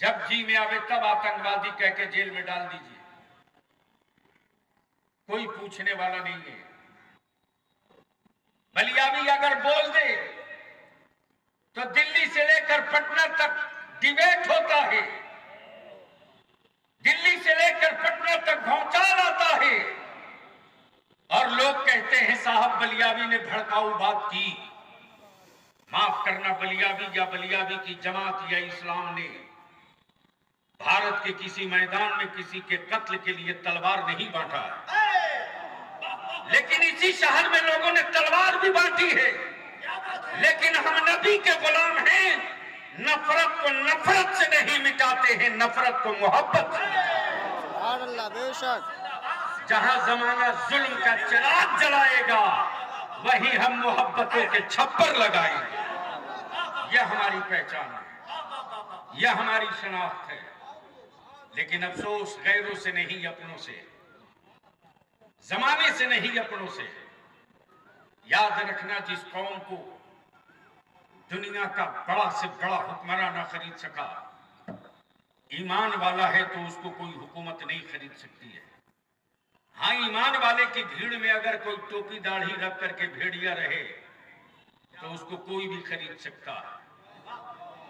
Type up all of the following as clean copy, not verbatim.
जब जी में आवे तब आतंकवादी कह के जेल में डाल दीजिए, कोई पूछने वाला नहीं है। बलियावी अगर बोल दे तो दिल्ली से लेकर पटना तक डिबेट होता है, दिल्ली से लेकर पटना तक भौचाल आता है और लोग कहते हैं साहब बलियावी ने भड़काऊ बात की। माफ करना, बलियावी या बलियावी की जमात या इस्लाम ने भारत के किसी मैदान में किसी के कत्ल के लिए तलवार नहीं बांटा है, लेकिन इसी शहर में लोगों ने तलवार भी बांटी है। लेकिन हम नबी के गुलाम हैं, नफरत को नफरत से नहीं मिटाते हैं, नफरत को मोहब्बत से। बेशक जहां जमाना जुल्म का चिराग जलाएगा वहीं हम मोहब्बतों के छप्पर लगाएंगे। यह हमारी पहचान है, यह हमारी शनाख्त है। लेकिन अफसोस गैरों से नहीं, अपनों से, जमाने से नहीं, अपनों से। याद रखना, जिस कौम को दुनिया का बड़ा से बड़ा हुक्मरान ना खरीद सका, ईमान वाला है तो उसको कोई हुकूमत नहीं खरीद सकती है। हाँ, ईमान वाले की भीड़ में अगर कोई टोपी दाढ़ी रख करके भेड़िया रहे तो उसको कोई भी खरीद सकता है।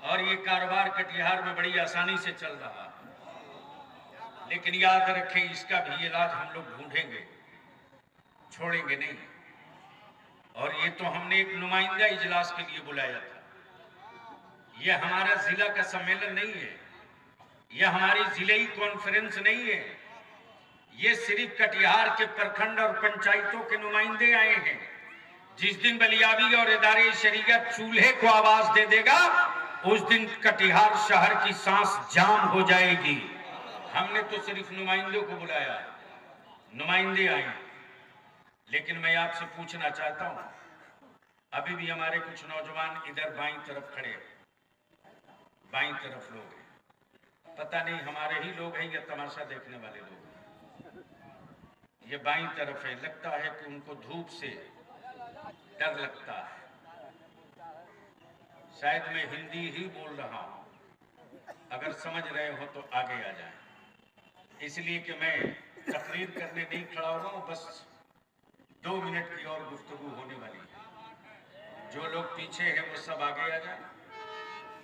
और ये कारोबार कटिहार में बड़ी आसानी से चल रहा है। लेकिन याद रखें, इसका भी इलाज हम लोग ढूंढेंगे, छोड़ेंगे नहीं। और ये तो हमने एक नुमाइंदा इजलास के लिए बुलाया था। यह हमारा जिला का सम्मेलन नहीं है, यह हमारी जिले कॉन्फ्रेंस नहीं है। ये सिर्फ कटिहार के प्रखंड और पंचायतों के नुमाइंदे आए हैं। जिस दिन बलियावी और इदारे शरीयत चूल्हे को आवाज दे देगा, उस दिन कटिहार शहर की सांस जाम हो जाएगी। हमने तो सिर्फ नुमाइंदों को बुलाया, नुमाइंदे आए। लेकिन मैं आपसे पूछना चाहता हूं, अभी भी हमारे कुछ नौजवान इधर बाईं तरफ खड़े हैं, बाईं तरफ लोग हैं। पता नहीं हमारे ही लोग हैं या तमाशा देखने वाले लोग हैं। ये बाईं तरफ है, लगता है कि उनको धूप से डर लगता है। शायद मैं हिंदी ही बोल रहा हूं, अगर समझ रहे हो तो आगे आ जाएं। इसलिए कि मैं तकरीर करने नहीं खड़ा हुआ हूं, बस 2 मिनट की और गुफ्तगू होने वाली है। जो लोग पीछे हैं वो सब आगे आ जाएं,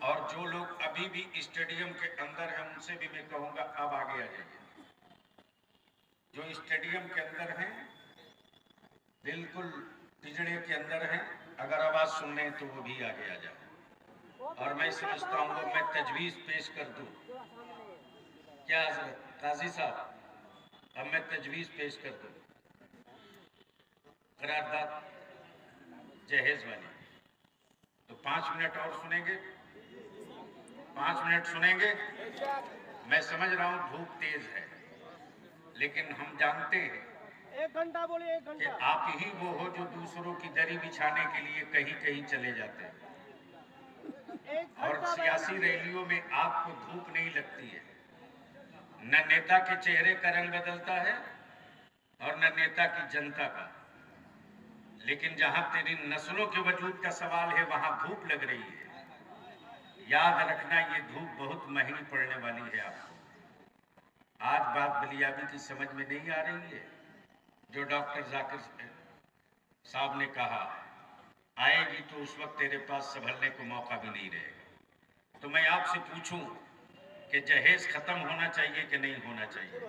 और जो लोग अभी भी स्टेडियम के अंदर हैं उनसे भी मैं कहूंगा अब आगे आ जाइए। जो स्टेडियम के अंदर हैं, बिल्कुल पिंजड़े के अंदर हैं, अगर आवाज सुन रहे हैं तो वो भी आगे आ जाए। और मैं समझता हूँ मैं तजवीज़ पेश कर दूं। क्या हजरत काजी साहब, अब मैं तजवीज़ पेश कर दूं। करारदाद जहेज वाली, तो 5 मिनट और सुनेंगे, 5 मिनट सुनेंगे। मैं समझ रहा हूँ धूप तेज है, लेकिन हम जानते हैं 1 घंटा बोलिए, 1 घंटा। कि आप ही वो हो जो दूसरों की दरी बिछाने के लिए कहीं कहीं चले जाते हैं। और सियासी रैलियों में आपको धूप नहीं लगती है। न नेता के चेहरे का रंग बदलता है और न नेता की जनता का। लेकिन जहां तेरी नस्लों के वजूद का सवाल है वहां धूप लग रही है। याद रखना, ये धूप बहुत महंगी पड़ने वाली है आपको। आज बात बलियावी की समझ में नहीं आ रही है। जो डॉक्टर जाकिर साहब ने कहा आएगी तो उस वक्त तेरे पास संभलने को मौका भी नहीं रहेगा। तो मैं आपसे पूछूं कि जहेज खत्म होना चाहिए कि नहीं होना चाहिए?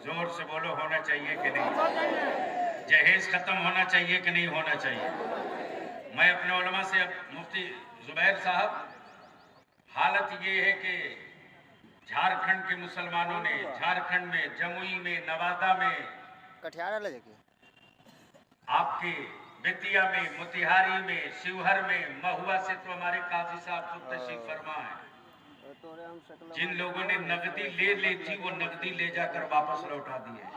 जोर से बोलो, होना चाहिए कि नहीं? जहेज खत्म होना चाहिए कि नहीं होना चाहिए? मैं अपने उलमा से, मुफ्ती जुबैर साहब, हालत ये है कि झारखंड के मुसलमानों ने झारखंड में, जमुई में, नवादा में, कटिहार आपके बेतिया में, मोतिहारी में, शिवहर में, महुआ से तो हमारे काजी साहब खुद तशरीफ फरमा है। जिन लोगों ने नकदी ले ली थी वो नकदी ले जाकर वापस लौटा दी है।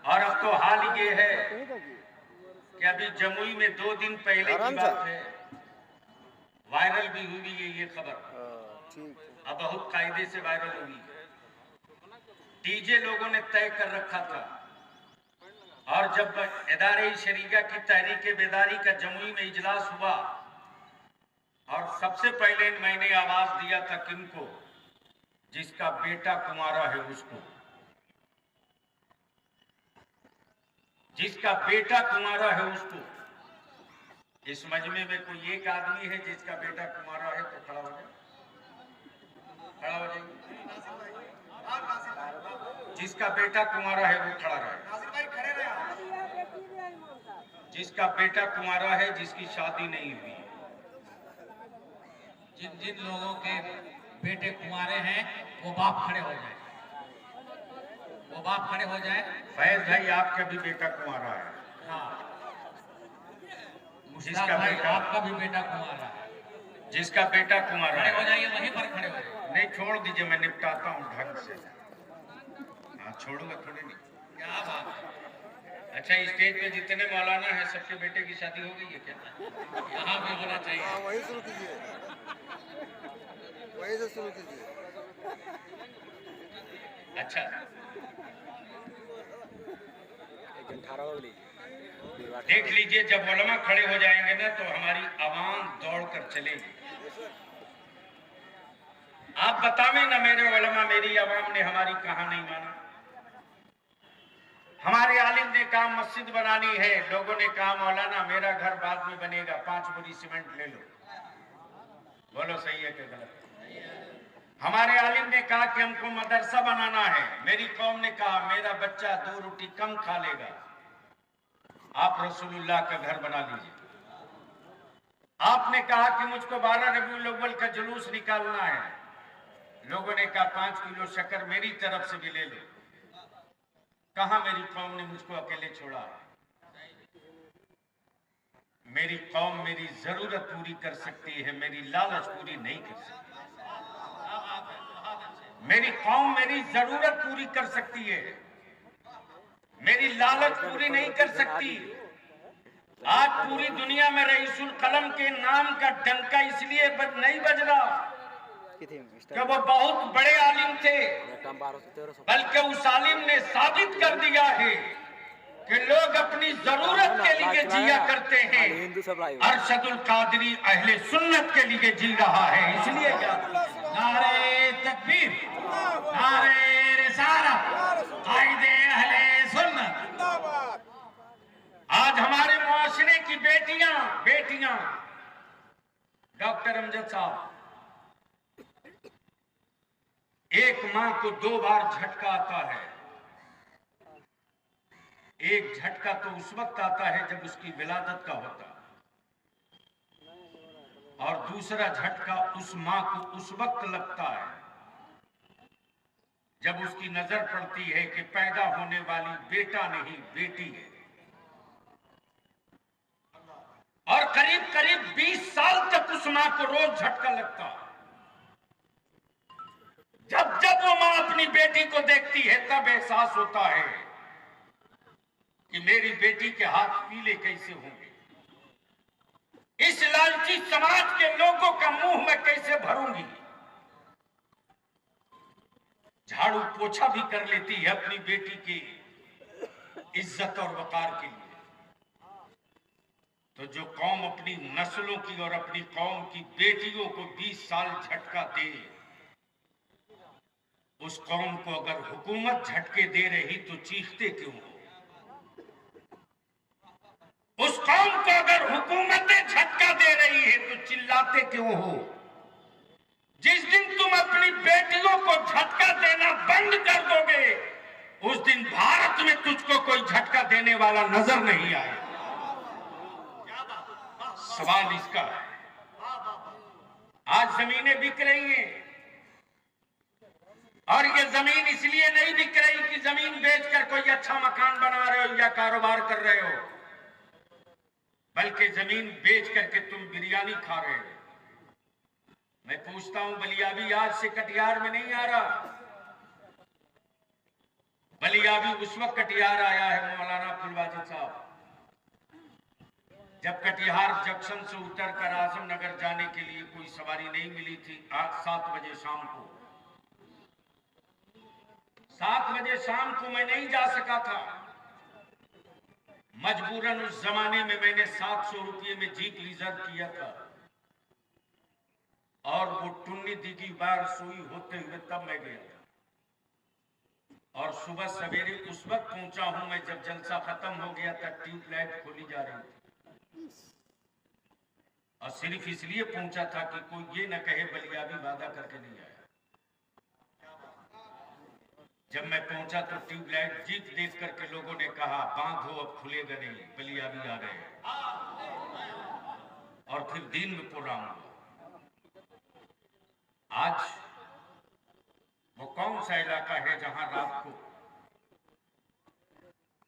और अब तो हाल ये है कि अभी जमुई में 2 दिन पहले की बात है, वायरल भी हुई है ये खबर, अब बहुत कायदे से वायरल हुई है। डीजे लोगों ने तय कर रखा था, और जब इदारे शरीका की तहरीक बेदारी का जमुई में इजलास हुआ और सबसे पहले मैंने आवाज दिया था किनको, जिसका बेटा कुंवारा है उसको, जिसका बेटा कुंवारा है उसको। इस मजमे में कोई एक आदमी है जिसका बेटा कुंवारा है तो खड़ा हो जाए, खड़ा हो जाए। जिसका बेटा कुंवारा है वो खड़ा रहे। जिसका बेटा कुंवारा है, जिसकी शादी नहीं हुई, जिन जिन लोगों के बेटे कुंवारे हैं वो बाप खड़े हो जाए, वो बाप खड़े हो जाए। फैज भाई आपका भी बेटा कुंवारा है। हाँ, जिसका मुश्ताक भाई बेटा, आपका भी बेटा कुंवारा है, जिसका बेटा कुंवारा खड़े हो है, जाइए, वहीं पर खड़े हो जाइए। नहीं छोड़ दीजिए, मैं निपटाता हूँ ढंग से। हाँ छोड़ूंगा थोड़ी नहीं। क्या बात है। अच्छा, स्टेज पे जितने मौलाना हैं सबके बेटे की शादी हो गई है क्या? यहाँ भी होना चाहिए। हाँ वही शुरू कीजिए, वही से शुरू कीजिए। अच्छा, 18 देख लीजिए, जब उलमा खड़े हो जाएंगे ना तो हमारी आवाम दौड़ कर चलेगी। आप बतावें ना मेरे उलमा, मेरी आवाम ने हमारी कहा नहीं माना। हमारे आलिम ने कहा मस्जिद बनानी है, लोगों ने कहा मौलाना मेरा घर बाद में बनेगा, 5 बोरी सीमेंट ले लो। बोलो सही है कि गलत? हमारे आलिम ने कहा कि हमको मदरसा बनाना है, मेरी कौम ने कहा मेरा बच्चा 2 रोटी कम खा लेगा, आप रसूलुल्लाह का घर बना लीजिए। आपने कहा कि मुझको 12 रबीउल अव्वल का जुलूस निकालना है, लोगों ने कहा 5 किलो शक्कर मेरी तरफ से भी ले लो। कहा मेरी कौम ने मुझको अकेले छोड़ा है। मेरी कौम मेरी जरूरत पूरी कर सकती है, मेरी लालच पूरी नहीं कर सकती। मेरी कौम मेरी जरूरत पूरी कर सकती है, मेरी लालच पूरी नहीं कर सकती। आज पूरी दुनिया में रईसुल कलम के नाम का डंका इसलिए नहीं बज रहा कि वो बहुत बड़े आलिम थे, बल्कि उस आलिम ने साबित कर दिया है कि लोग अपनी जरूरत के लिए जिया करते हैं। अरशदुल कादरी अहले सुन्नत के लिए जी रहा है, इसलिए क्या? नारे तकबीर, नारे रिसालत, कायदे अहले सुन्नत। आज हमारे मुआशरे की बेटियां डॉक्टर अमजद साहब, एक मां को 2 बार झटका आता है। एक झटका तो उस वक्त आता है जब उसकी विलादत का होता है, और दूसरा झटका उस मां को उस वक्त लगता है जब उसकी नजर पड़ती है कि पैदा होने वाली बेटा नहीं बेटी है। और करीब करीब 20 साल तक उस मां को रोज झटका लगता है। जब जब वो मां अपनी बेटी को देखती है तब एहसास होता है कि मेरी बेटी के हाथ पीले कैसे होंगे, इस लालची समाज के लोगों का मुंह में कैसे भरूंगी। झाड़ू पोछा भी कर लेती है अपनी बेटी की इज्जत और वकार के लिए। तो जो कौम अपनी नस्लों की और अपनी कौम की बेटियों को 20 साल झटका दे, उस कौम को अगर हुकूमत झटके दे रही तो चीखते क्यों हो? उस कौम को अगर हुकूमतें झटका दे रही है तो चिल्लाते क्यों हो? जिस दिन तुम अपनी बेटियों को झटका देना बंद कर दोगे, उस दिन भारत में तुझको कोई झटका देने वाला नजर नहीं आएगा। सवाल इसका है। आज जमीनें बिक रही हैं, और ये जमीन इसलिए नहीं बिक रही कि जमीन बेचकर कोई अच्छा मकान बना रहे हो या कारोबार कर रहे हो, बल्कि जमीन बेच करके तुम बिरयानी खा रहे हो। मैं पूछता हूं, बलियाबी आज से कटिहार में नहीं आ रहा। बलियाबी उस वक्त कटिहार आया है मौलाना अब्दुल वाजिद साहब, जब कटिहार जंक्शन से उतरकर आजमनगर जाने के लिए कोई सवारी नहीं मिली थी। आज 7 बजे शाम को 7 बजे शाम को मैं नहीं जा सका था। मजबूरन उस जमाने में मैंने 700 रुपये में जीप रिजर्व किया था। और वो टुन्नी दिगी बार सुई होते हुए तब मैं गया और सुबह सवेरे उस वक्त पहुंचा हूं मैं जब जलसा खत्म हो गया था, ट्यूबलाइट खोली जा रही थी और सिर्फ इसलिए पहुंचा था कि कोई ये न कहे बलियाबी वादा करके नहीं आया। जब मैं पहुंचा तो ट्यूबलाइट जीत देख करके लोगों ने कहा बांधो अब खुलेगा नहीं, बलियाबी आ रहे हैं और फिर दिन में प्रोग्राम हुआ। आज वो कौन सा इलाका है जहां रात को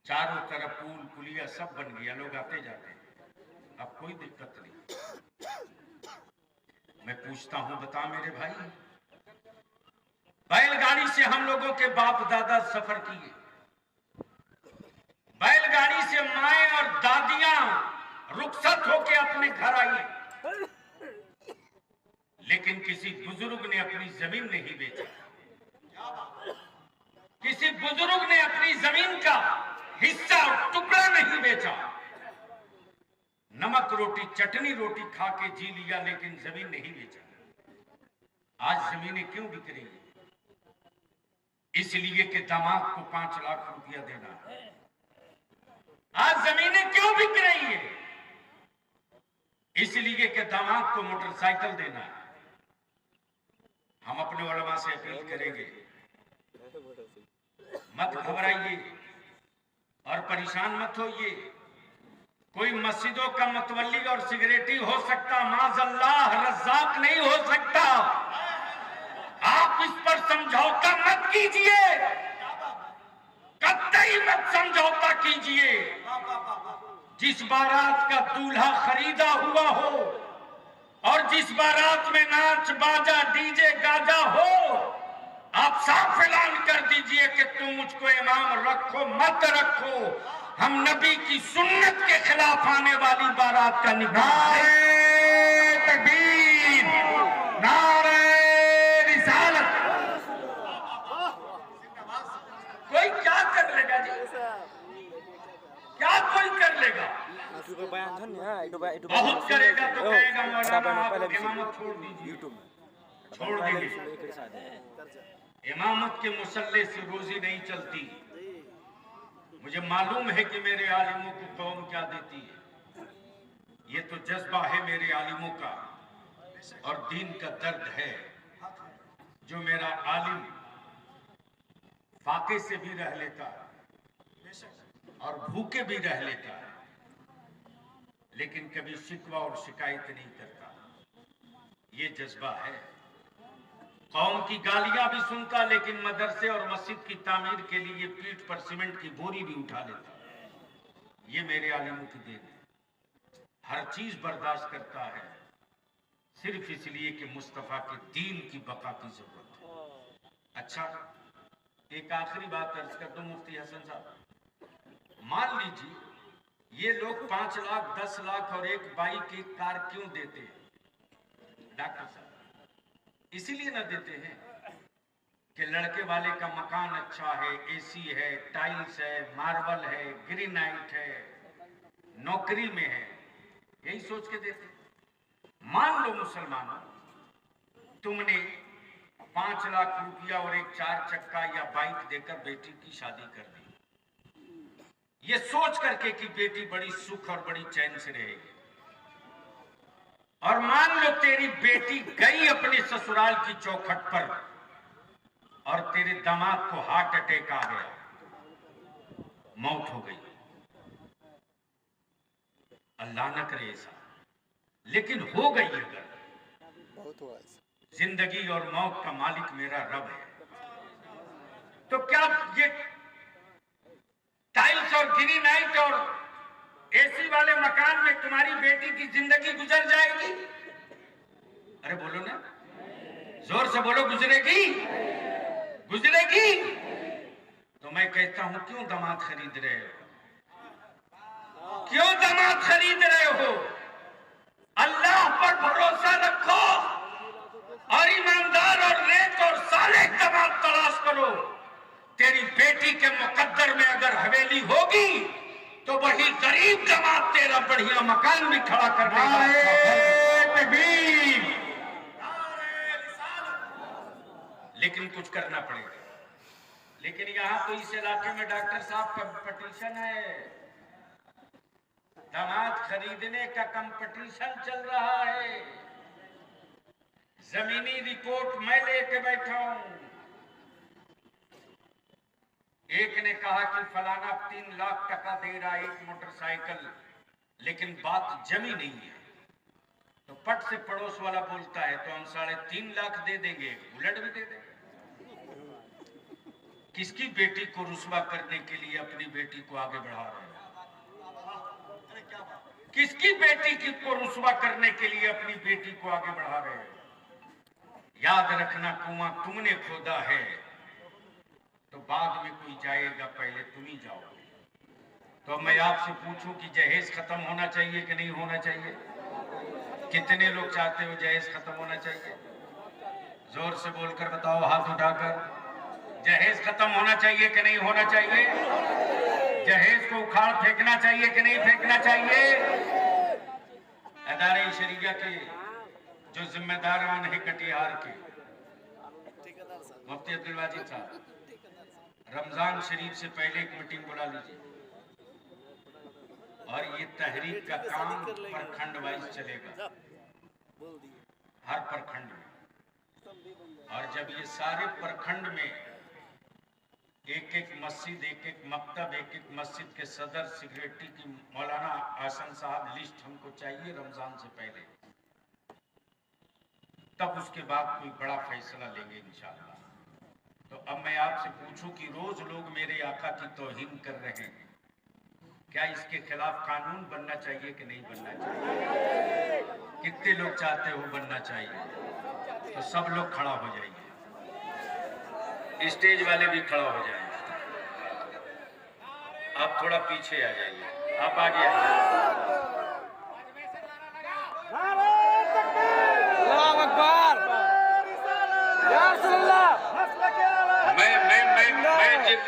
चारों तरफ पुल पुलिया सब बन गया, लोग आते जाते हैं, अब कोई दिक्कत नहीं। मैं पूछता हूं बता मेरे भाई, बैलगाड़ी से हम लोगों के बाप दादा सफर किए, बैलगाड़ी से माएं और दादियां रुखसत होके अपने घर आई, लेकिन किसी बुजुर्ग ने अपनी जमीन नहीं बेचा, किसी बुजुर्ग ने अपनी जमीन का हिस्सा टुकड़ा नहीं बेचा। नमक रोटी चटनी रोटी खा के जी लिया लेकिन जमीन नहीं बेचा। आज जमीनें क्यों बिक रही है? इसलिए कि दामाद को 5 लाख रुपया देना है। आज जमीनें क्यों बिक रही है? इसलिए कि दामाद को मोटरसाइकिल देना है। हम अपने उलमा से अपील करेंगे, मत घबराइए और परेशान मत होइए। कोई मस्जिदों का मतवल्ली और सिगरेटी हो सकता, माज़अल्लाह रज़्ज़ाक नहीं हो सकता। आप इस पर समझौता मत कीजिए, कतई मत समझौता कीजिए। जिस बारात का दूल्हा खरीदा हुआ हो और जिस बारात में नाच बाजा डीजे गाजा हो, आप साफ ऐलान कर दीजिए कि तुम मुझको इमाम रखो मत रखो, हम नबी की सुन्नत के खिलाफ आने वाली बारात का निकाह। तकबीर, नारे रिसालत। कोई क्या कर लेगा जी? क्या कोई कर लेगा? बहुत करेगा तो कहेगा मौलाना आप इमामत छोड़ दीजिए, छोड़ दीजिए। इमामत के मुसल्ले से रोजी नहीं चलती। मुझे मालूम है कि मेरे आलिमों को कौम क्या देती है। ये तो जज्बा है मेरे आलिमों का और दीन का दर्द है। जो मेरा आलिम फाके से भी रह लेता और भूखे भी रह लेता है, लेकिन कभी शिकवा और शिकायत नहीं करता। ये जज्बा है। कौम की गालियां भी सुनता लेकिन मदरसे और मस्जिद की तामीर के लिए पीठ पर सीमेंट की बोरी भी उठा लेता। ये मेरे आलिमों की देन है। हर चीज बर्दाश्त करता है सिर्फ इसलिए कि मुस्तफा के दीन की बका की जरूरत है। अच्छा, एक आखिरी बात अर्ज कर दूं मुफ्ती हसन साहब। मान लीजिए ये लोग 5 लाख 10 लाख और एक बाइक एक कार क्यों देते हैं? डॉक्टर साहब इसीलिए ना देते हैं कि लड़के वाले का मकान अच्छा है, एसी है, टाइल्स है, मार्बल है, ग्रेनाइट है, नौकरी में है, यही सोच के देते। मान लो मुसलमानों, तुमने 5 लाख रुपया और एक 4 चक्का या बाइक देकर बेटी की शादी कर दी, ये सोच करके कि बेटी बड़ी सुख और बड़ी चैन से रहेगी। और मान लो तेरी बेटी गई अपने ससुराल की चौखट पर और तेरे दामाद को हार्ट अटैक आ गया, मौत हो गई। अल्लाह न करे ऐसा, लेकिन हो गई अगर, जिंदगी और मौत का मालिक मेरा रब है, तो क्या ये टाइल्स और ग्रेनाइट और एसी वाले मकान में तुम्हारी बेटी की जिंदगी गुजर जाएगी? अरे बोलो ना, जोर से बोलो, गुजरेगी? गुजरेगी? तो मैं कहता हूं क्यों दामाद खरीद रहे हो? क्यों दामाद खरीद रहे हो? अल्लाह पर भरोसा रखो और ईमानदार और नेक और सालेह दामाद तलाश करो। तेरी बेटी के मुकद्दर में अगर हवेली होगी तो वही गरीब दामाद तेरा बढ़िया मकान भी खड़ा कर देगा। लेकिन कुछ करना पड़ेगा। लेकिन यहाँ तो इस इलाके में डॉक्टर साहब कंपटीशन है, दामाद खरीदने का कंपटीशन चल रहा है। जमीनी रिपोर्ट मैं लेके बैठा हूं। एक ने कहा कि फलाना 3 लाख टका दे रहा है एक मोटरसाइकिल, लेकिन बात जमी नहीं है। तो पट से पड़ोस वाला बोलता है तो हम 3.5 लाख दे देंगे, बुलेट भी दे देंगे। किसकी बेटी को रुस्वा करने के लिए अपनी बेटी को आगे बढ़ा रहे हैं? किसकी बेटी को रुस्वा करने के लिए अपनी बेटी को आगे बढ़ा रहे हैं? याद रखना, कुआं तुमने खोदा है तो बाद में कोई जाएगा, पहले तुम ही जाओगे। तो मैं आपसे पूछूं कि जहेज खत्म होना चाहिए कि नहीं होना चाहिए? कितने लोग चाहते हो जहेज खत्म होना चाहिए? जोर से बोलकर बताओ, हाथ उठाकर। जहेज खत्म होना चाहिए कि नहीं होना चाहिए? जहेज को उखाड़ फेंकना चाहिए कि नहीं फेंकना चाहिए? अदारे शरिया के जो जिम्मेदारान है कटिहार के, मुफ्ती अब्दुल वाजिद साहब, रमजान शरीफ से पहले एक मीटिंग बुला लीजिए और ये तहरीक का काम प्रखंड वाइज चलेगा, हर प्रखंड में। और जब ये सारे प्रखंड में एक एक मस्जिद, एक एक मकतब, एक एक मस्जिद के सदर सेक्रेटरी की मौलाना आसन साहब लिस्ट हमको चाहिए रमजान से पहले, तब उसके बाद कोई बड़ा फैसला लेंगे इंशाअल्लाह। तो अब मैं आपसे पूछूं कि रोज लोग मेरे आका की तौहीन कर रहे हैं, क्या इसके खिलाफ कानून बनना चाहिए कि नहीं बनना चाहिए? कितने लोग चाहते हो बनना चाहिए? तो सब लोग खड़ा हो जाइए, स्टेज वाले भी खड़ा हो जाइए। आप थोड़ा पीछे आ जाइए, आप आगे आइए।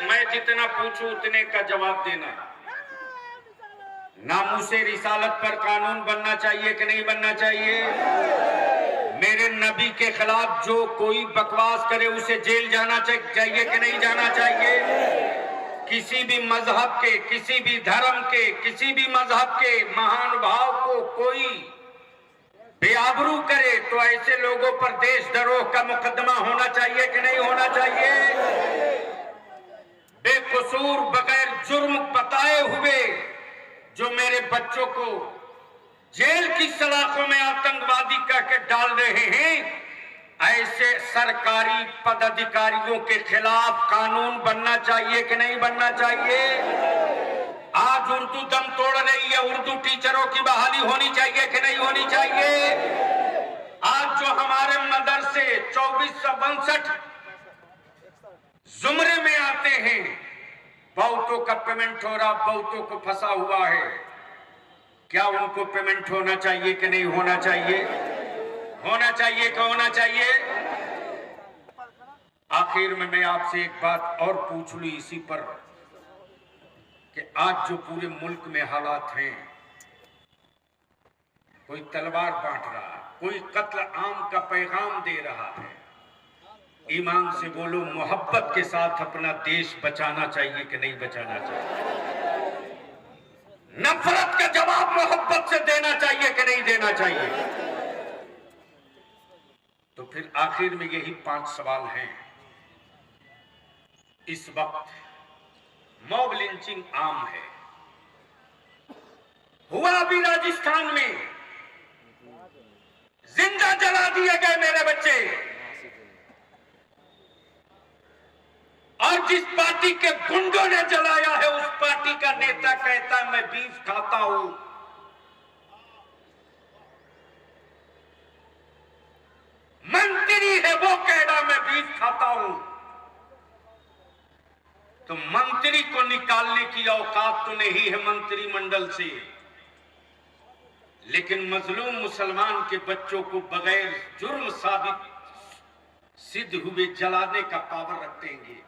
मैं जितना पूछूं उतने का जवाब देना। नामूसे रिसालत पर कानून बनना चाहिए कि नहीं बनना चाहिए? मेरे नबी के खिलाफ जो कोई बकवास करे उसे जेल जाना चाहिए कि नहीं जाना चाहिए? किसी भी मजहब के, किसी भी धर्म के, किसी भी मजहब के महानुभाव को कोई बेआबरू करे तो ऐसे लोगों पर देशद्रोह का मुकदमा होना चाहिए कि नहीं होना चाहिए? बेकसूर बगैर जुर्म बताए हुए जो मेरे बच्चों को जेल की सलाखों में आतंकवादी कह के डाल रहे हैं, ऐसे सरकारी पदाधिकारियों के खिलाफ कानून बनना चाहिए कि नहीं बनना चाहिए? आज उर्दू दम तोड़ रही है, उर्दू टीचरों की बहाली होनी चाहिए कि नहीं होनी चाहिए? आज जो हमारे मदरसे 2462 जुमरे में आते हैं, बहुतों का पेमेंट हो रहा, बहुतों को फंसा हुआ है, क्या उनको पेमेंट होना चाहिए कि नहीं होना चाहिए? होना चाहिए कि होना चाहिए? आखिर में मैं आपसे एक बात और पूछ लूं इसी पर कि आज जो पूरे मुल्क में हालात हैं, कोई तलवार बांट रहा है, कोई कत्ल आम का पैगाम दे रहा है। ईमान से बोलो, मोहब्बत के साथ अपना देश बचाना चाहिए कि नहीं बचाना चाहिए? नफरत का जवाब मोहब्बत से देना चाहिए कि नहीं देना चाहिए? तो फिर आखिर में यही 5 सवाल हैं। इस वक्त मॉब लिंचिंग आम है, हुआ अभी राजस्थान में, जिंदा जला दिए गए मेरे बच्चे। और जिस पार्टी के गुंडों ने जलाया है उस पार्टी का नेता कहता है मैं बीफ खाता हूं। मंत्री है वो कह रहा मैं बीफ खाता हूं। तो मंत्री को निकालने की औकात तो नहीं है मंत्रिमंडल से, लेकिन मजलूम मुसलमान के बच्चों को बगैर जुर्म साबित सिद्ध हुए जलाने का पावर रखते हैं।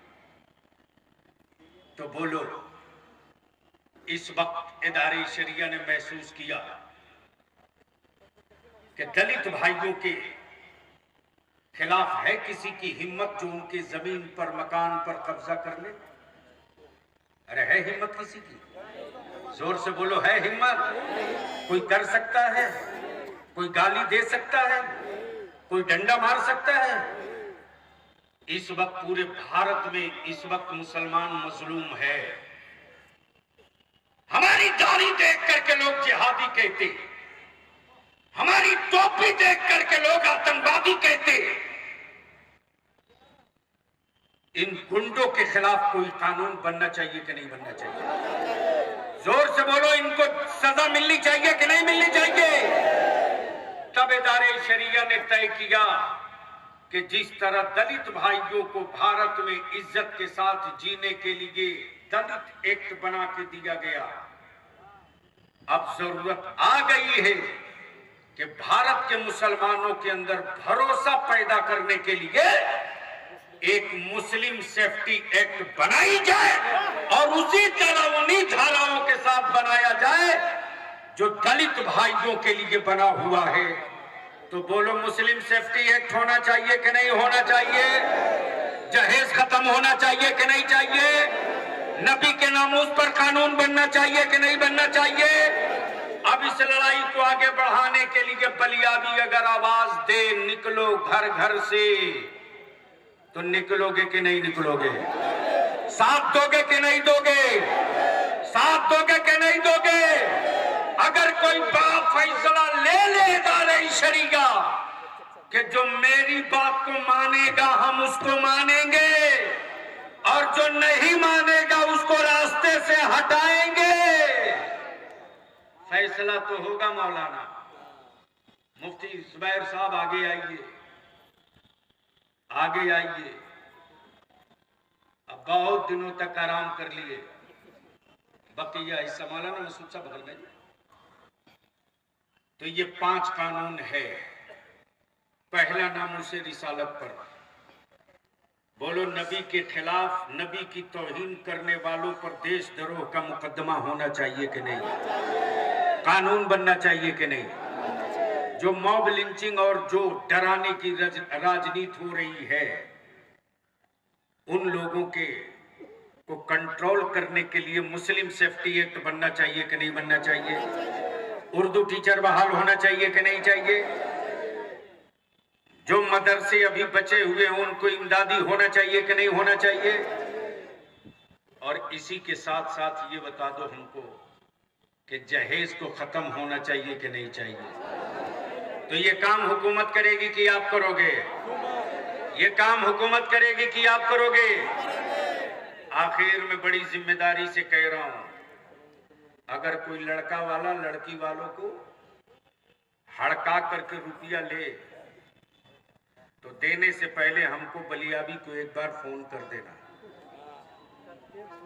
तो बोलो, इस वक्त इदारे शरिया ने महसूस किया कि दलित भाइयों के खिलाफ है किसी की हिम्मत जो उनकी जमीन पर, मकान पर कब्जा कर ले? अरे है हिम्मत किसी की? जोर से बोलो, है हिम्मत? कोई कर सकता है? कोई गाली दे सकता है? कोई डंडा मार सकता है? इस वक्त पूरे भारत में इस वक्त मुसलमान मजलूम है। हमारी दाढ़ी देख करके लोग जिहादी कहते, हमारी टोपी देख करके लोग आतंकवादी कहते। इन गुंडों के खिलाफ कोई कानून बनना चाहिए कि नहीं बनना चाहिए? जोर से बोलो, इनको सजा मिलनी चाहिए कि नहीं मिलनी चाहिए? ताबेदारे शरिया ने तय किया कि जिस तरह दलित भाइयों को भारत में इज्जत के साथ जीने के लिए दलित एक्ट बना के दिया गया, अब जरूरत आ गई है कि भारत के मुसलमानों के अंदर भरोसा पैदा करने के लिए एक मुस्लिम सेफ्टी एक्ट बनाई जाए और उसी तरह उन्हीं धाराओं के साथ बनाया जाए जो दलित भाइयों के लिए बना हुआ है। तो बोलो, मुस्लिम सेफ्टी एक्ट होना चाहिए कि नहीं होना चाहिए? जहेज खत्म होना चाहिए कि नहीं चाहिए? नबी के नामूस पर कानून बनना चाहिए कि नहीं बनना चाहिए? अब इस लड़ाई को आगे बढ़ाने के लिए बलियाबी अगर आवाज दे, निकलो घर घर से, तो निकलोगे कि नहीं निकलोगे? साथ दोगे कि नहीं दोगे? साथ दोगे कि नहीं दोगे? अगर कोई बड़ा फैसला ले लेगा रही शरीगा कि जो मेरी बात को मानेगा हम उसको मानेंगे और जो नहीं मानेगा उसको रास्ते से हटाएंगे, फैसला तो होगा। मौलाना मुफ्ती जुबैर साहब आगे आइए, आगे आइए। अब बहुत दिनों तक आराम कर लिए, बकिया हिस्सा मौलाना मसूद साहब बदल गए। तो ये 5 कानून है। पहला नामूसे रिसालत पर, बोलो नबी के खिलाफ, नबी की तौहीन करने वालों पर देशद्रोह का मुकदमा होना चाहिए कि नहीं? कानून बनना चाहिए कि नहीं? जो मॉब लिंचिंग और जो डराने की राजनीति हो रही है, उन लोगों को कंट्रोल करने के लिए मुस्लिम सेफ्टी एक्ट बनना चाहिए कि नहीं बनना चाहिए? उर्दू टीचर बहाल होना चाहिए कि नहीं चाहिए? जो मदरसे अभी बचे हुए हैं उनको इमदादी होना चाहिए कि नहीं होना चाहिए? और इसी के साथ साथ ये बता दो हमको कि जहेज को खत्म होना चाहिए कि नहीं चाहिए? तो ये काम हुकूमत करेगी कि आप करोगे? ये काम हुकूमत करेगी कि आप करोगे? आखिर में बड़ी जिम्मेदारी से कह रहा हूं, अगर कोई लड़का वाला लड़की वालों को हड़का करके रुपया ले तो देने से पहले हमको बलियाबी को एक बार फोन कर देना।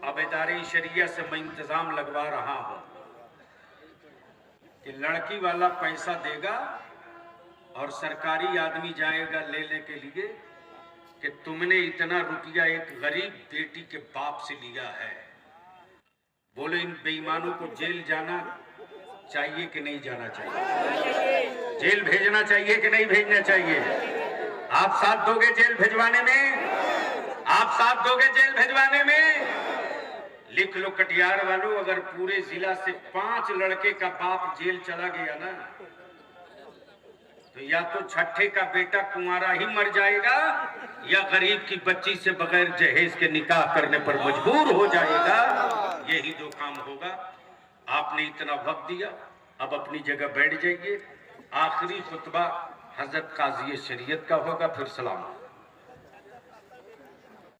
ताबेदारे शरिया से मैं इंतजाम लगवा रहा हूं कि लड़की वाला पैसा देगा और सरकारी आदमी जाएगा लेने के लिए कि तुमने इतना रुपया एक गरीब बेटी के बाप से लिया है। बोले, इन बेईमानों को जेल जाना चाहिए कि नहीं जाना चाहिए? जेल भेजना चाहिए कि नहीं भेजना चाहिए? आप साथ दोगे जेल भिजवाने में? आप साथ दोगे जेल भिजवाने में? लिख लो कटिहार वालों, अगर पूरे जिला से 5 लड़के का बाप जेल चला गया ना, तो या तो छठे का बेटा कुंवारा ही मर जाएगा या गरीब की बच्ची से बगैर जहेज के निकाह करने पर मजबूर हो जाएगा। यही 2 काम होगा। आपने इतना वक्त दिया, अब अपनी जगह बैठ जाइए। आखिरी खुतबा हजरत काजी शरीयत का होगा, फिर सलाम।